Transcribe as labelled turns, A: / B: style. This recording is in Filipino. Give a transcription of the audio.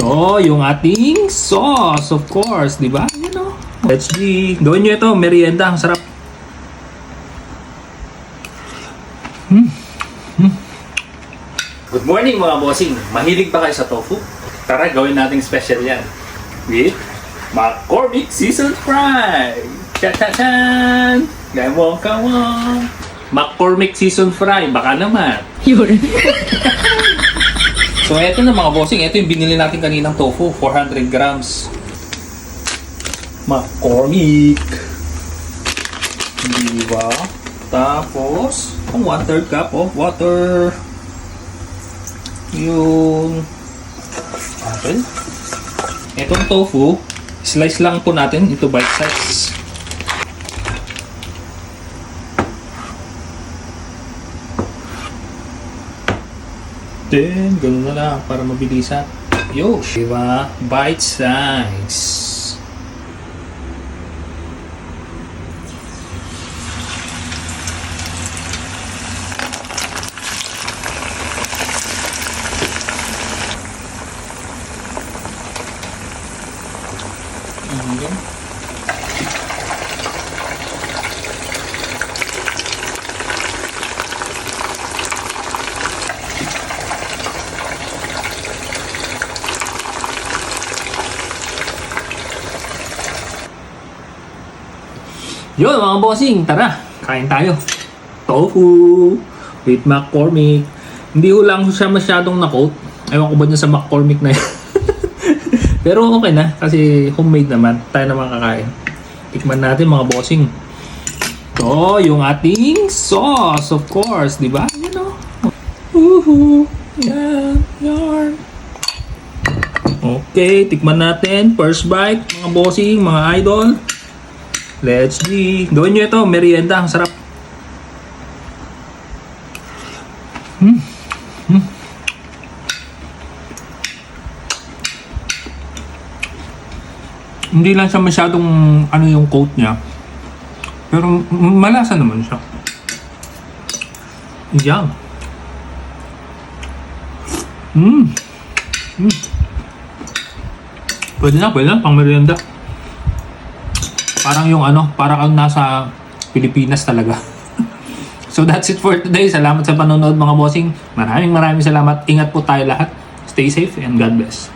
A: Oh, yung ating sauce, of course, di ba? You know. Let's see. Gawin nyo ito, merienda. Ang sarap. Good morning mga bossing. Mahilig ba kayo sa tofu? Tara, gawin nating special yan. With McCormick Seasoned Fry. Cha-cha-chan! Come on! McCormick Seasoned Fry. Baka naman.
B: Yun.
A: So, eto na mga bossing. Ito yung binili natin kaninang tofu. 400 grams. McCormick. Diba? Tapos, 1/3 cup of water. Yung apple. Itong tofu, slice lang po natin. Ito bite size. Then, ganun na lang para mabilisan. Yo, diba? Bite size. Ayan. Yun mga bossing, tara, kain tayo. Tofu with McCormick. Hindi ko lang siya masyadong na-coat. Ewan ko ba dyan sa McCormick na yan. Pero okay na, kasi homemade naman. Tayo naman kakain. Tikman natin mga bossing. Ito, yung ating sauce, of course, di ba? You know. Woohoo! Yan, yarn. Okay, tikman natin. First bite, mga bossing, mga idol. Let's see. Gawin nyo ito, merienda. Ang sarap. Hindi lang siya masyadong ano yung coat niya. Pero malasa naman siya. Yan. Pwede na, pang merienda. Parang yung ano, parang kang nasa Pilipinas talaga. So that's it for today. Salamat sa panonood mga bossing. Maraming salamat. Ingat po tayo lahat. Stay safe and God bless.